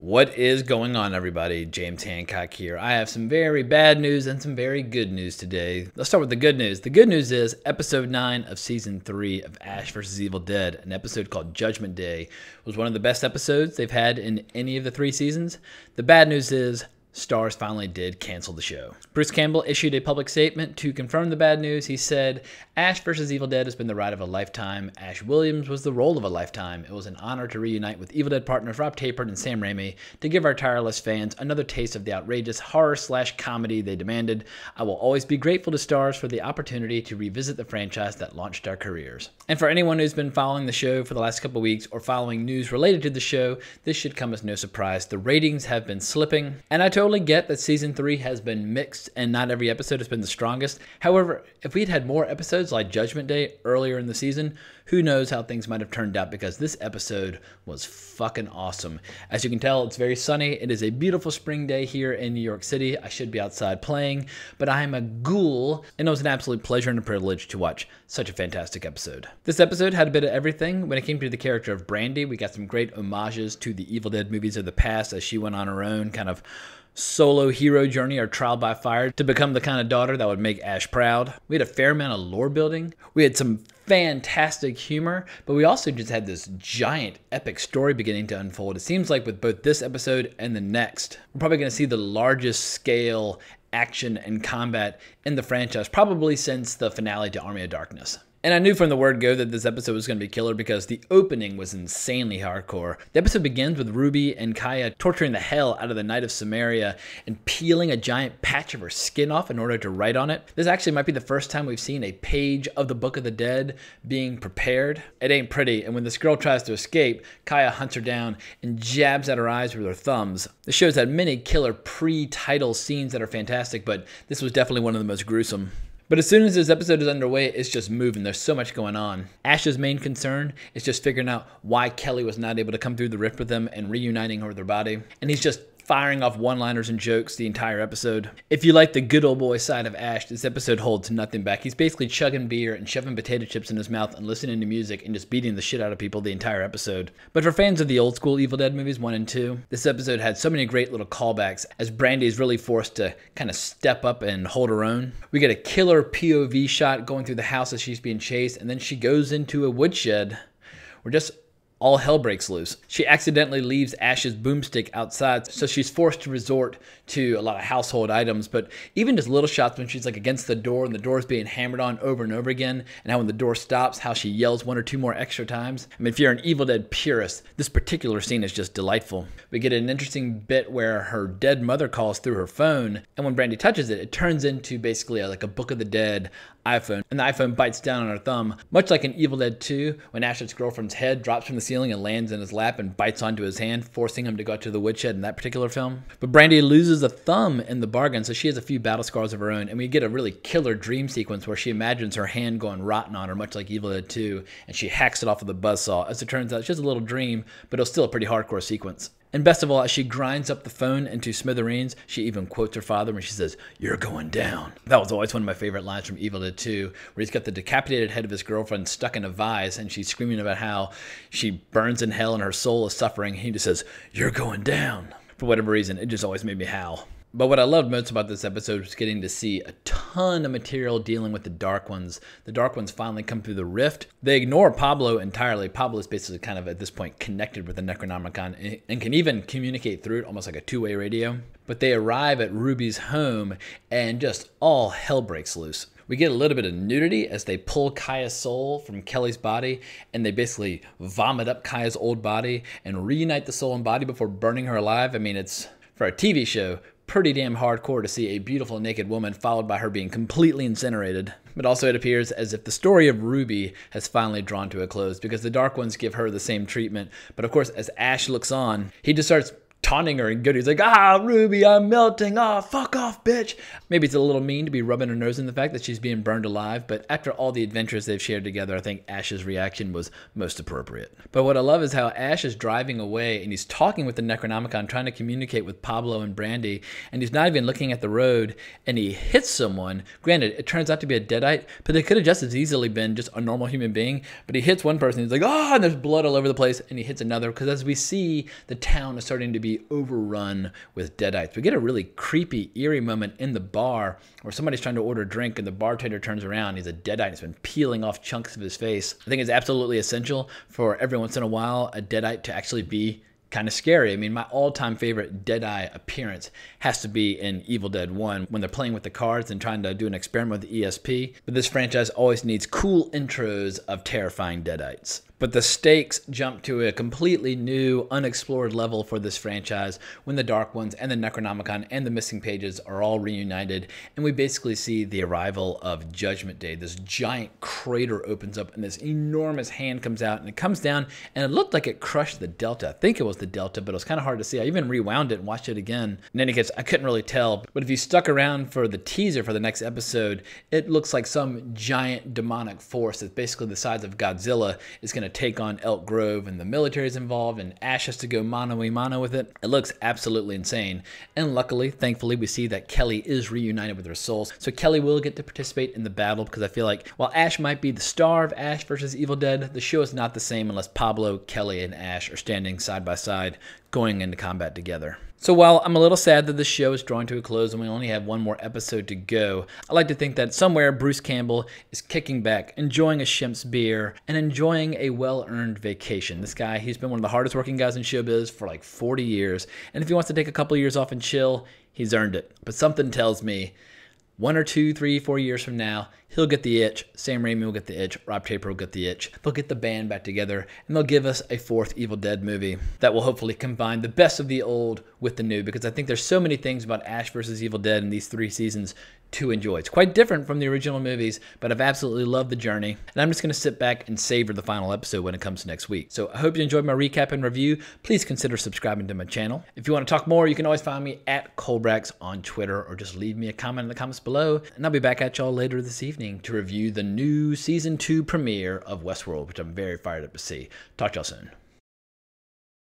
What is going on, everybody? James Hancock here. I have some very bad news and some very good news today. Let's start with the good news. The good news is episode 9 of season 3 of Ash vs. Evil Dead, an episode called Judgment Day, was one of the best episodes they've had in any of the 3 seasons. The bad news is Starz finally did cancel the show. Bruce Campbell issued a public statement to confirm the bad news. He said, Ash vs. Evil Dead has been the ride of a lifetime. Ash Williams was the role of a lifetime. It was an honor to reunite with Evil Dead partners Rob Tapert and Sam Raimi to give our tireless fans another taste of the outrageous horror/comedy they demanded. I will always be grateful to Starz for the opportunity to revisit the franchise that launched our careers. And for anyone who's been following the show for the last couple weeks or following news related to the show, this should come as no surprise. The ratings have been slipping, and I totally get that season 3 has been mixed and not every episode has been the strongest. However, if we'd had more episodes like Judgment Day earlier in the season, who knows how things might have turned out, because this episode was fucking awesome. As you can tell, it's very sunny. It is a beautiful spring day here in New York City. I should be outside playing, but I am a ghoul, and it was an absolute pleasure and a privilege to watch such a fantastic episode. This episode had a bit of everything. When it came to the character of Brandy, we got some great homages to the Evil Dead movies of the past as she went on her own kind of solo hero journey or trial by fire to become the kind of daughter that would make Ash proud. We had a fair amount of lore building. We had some fantastic humor, but we also just had this giant epic story beginning to unfold. It seems like with both this episode and the next, we're probably going to see the largest scale action and combat in the franchise, probably since the finale to Army of Darkness. And I knew from the word go that this episode was going to be killer because the opening was insanely hardcore. The episode begins with Ruby and Kaya torturing the hell out of the Knight of Samaria and peeling a giant patch of her skin off in order to write on it. This actually might be the first time we've seen a page of the Book of the Dead being prepared. It ain't pretty, and when this girl tries to escape, Kaya hunts her down and jabs at her eyes with her thumbs. The show's had many killer pre-title scenes that are fantastic, but this was definitely one of the most gruesome. But as soon as this episode is underway, it's just moving. There's so much going on. Ash's main concern is just figuring out why Kelly was not able to come through the rift with them and reuniting her with her body. And he's just firing off one-liners and jokes the entire episode. If you like the good old boy side of Ash, this episode holds nothing back. He's basically chugging beer and shoving potato chips in his mouth and listening to music and just beating the shit out of people the entire episode. But for fans of the old school Evil Dead movies 1 and 2, this episode had so many great little callbacks as Brandy is really forced to kind of step up and hold her own. We get a killer POV shot going through the house as she's being chased, and then she goes into a woodshed where just all hell breaks loose. She accidentally leaves Ash's boomstick outside, so she's forced to resort to a lot of household items, but even just little shots when she's like against the door and the door's being hammered on over and over again, and how when the door stops, how she yells 1 or 2 more extra times. I mean, if you're an Evil Dead purist, this particular scene is just delightful. We get an interesting bit where her dead mother calls through her phone, and when Brandy touches it, it turns into basically like a Book of the Dead iPhone, and the iPhone bites down on her thumb, much like in Evil Dead 2, when Ash's girlfriend's head drops from the ceiling and lands in his lap and bites onto his hand, forcing him to go out to the woodshed in that particular film. But Brandy loses a thumb in the bargain, so she has a few battle scars of her own, and we get a really killer dream sequence where she imagines her hand going rotten on her, much like Evil Dead 2, and she hacks it off with a buzzsaw. As it turns out, it's just a little dream, but it's still a pretty hardcore sequence. And best of all, as she grinds up the phone into smithereens, she even quotes her father when she says, "You're going down." That was always one of my favorite lines from Evil Dead 2, where he's got the decapitated head of his girlfriend stuck in a vise, and she's screaming about how she burns in hell and her soul is suffering. And he just says, "You're going down." For whatever reason, it just always made me howl. But what I loved most about this episode was getting to see a ton of material dealing with the Dark Ones. The Dark Ones finally come through the rift. They ignore Pablo entirely. Pablo is basically kind of at this point connected with the Necronomicon and can even communicate through it, almost like a two-way radio. But they arrive at Ruby's home and just all hell breaks loose. We get a little bit of nudity as they pull Kaya's soul from Kelly's body, and they basically vomit up Kaya's old body and reunite the soul and body before burning her alive. I mean, it's, for a TV show, pretty damn hardcore to see a beautiful naked woman followed by her being completely incinerated. But also it appears as if the story of Ruby has finally drawn to a close, because the Dark Ones give her the same treatment. But of course, as Ash looks on, he just starts taunting her and good. He's like, "Ah, Ruby, I'm melting. Ah, fuck off, bitch." Maybe it's a little mean to be rubbing her nose in the fact that she's being burned alive, but after all the adventures they've shared together, I think Ash's reaction was most appropriate. But what I love is how Ash is driving away and he's talking with the Necronomicon, trying to communicate with Pablo and Brandy, and he's not even looking at the road, and he hits someone. Granted, it turns out to be a deadite, but they could have just as easily been just a normal human being, but he hits one person, he's like, "Oh," and there's blood all over the place, and he hits another, because as we see, the town is starting to be be overrun with Deadites. We get a really creepy, eerie moment in the bar where somebody's trying to order a drink and the bartender turns around. He's a Deadite. He's been peeling off chunks of his face. I think it's absolutely essential for every once in a while a Deadite to actually be kind of scary. I mean, my all-time favorite Deadeye appearance has to be in Evil Dead 1 when they're playing with the cards and trying to do an experiment with the ESP. But this franchise always needs cool intros of terrifying Deadites. But the stakes jump to a completely new, unexplored level for this franchise when the Dark Ones and the Necronomicon and the Missing Pages are all reunited, and we basically see the arrival of Judgment Day. This giant crater opens up and this enormous hand comes out, and it comes down, and it looked like it crushed the Delta. I think it was the Delta, but it was kind of hard to see. I even rewound it and watched it again. In any case, I couldn't really tell. But if you stuck around for the teaser for the next episode, it looks like some giant demonic force that's basically the size of Godzilla is going to take on Elk Grove, and the military's involved, and Ash has to go mano-a-mano with it. It looks absolutely insane. And luckily, thankfully, we see that Kelly is reunited with her souls. So Kelly will get to participate in the battle, because I feel like while Ash might be the star of Ash versus Evil Dead, the show is not the same unless Pablo, Kelly, and Ash are standing side by side going into combat together. So while I'm a little sad that the show is drawing to a close and we only have one more episode to go, I like to think that somewhere Bruce Campbell is kicking back, enjoying a Shemp's beer, and enjoying a well-earned vacation. This guy, he's been one of the hardest working guys in showbiz for like 40 years, and if he wants to take a couple of years off and chill, he's earned it. But something tells me 1 or 2, 3, 4 years from now, he'll get the itch. Sam Raimi will get the itch. Rob Taper will get the itch. They'll get the band back together, and they'll give us a 4th Evil Dead movie that will hopefully combine the best of the old with the new, because I think there's so many things about Ash versus Evil Dead in these 3 seasons to enjoy. It's quite different from the original movies, but I've absolutely loved the journey, and I'm just going to sit back and savor the final episode when it comes next week. So I hope you enjoyed my recap and review. Please consider subscribing to my channel. If you want to talk more, you can always find me at Colbrax on Twitter, or just leave me a comment in the comments below, and I'll be back at y'all later this evening to review the new Season 2 premiere of Westworld, which I'm very fired up to see. Talk to y'all soon.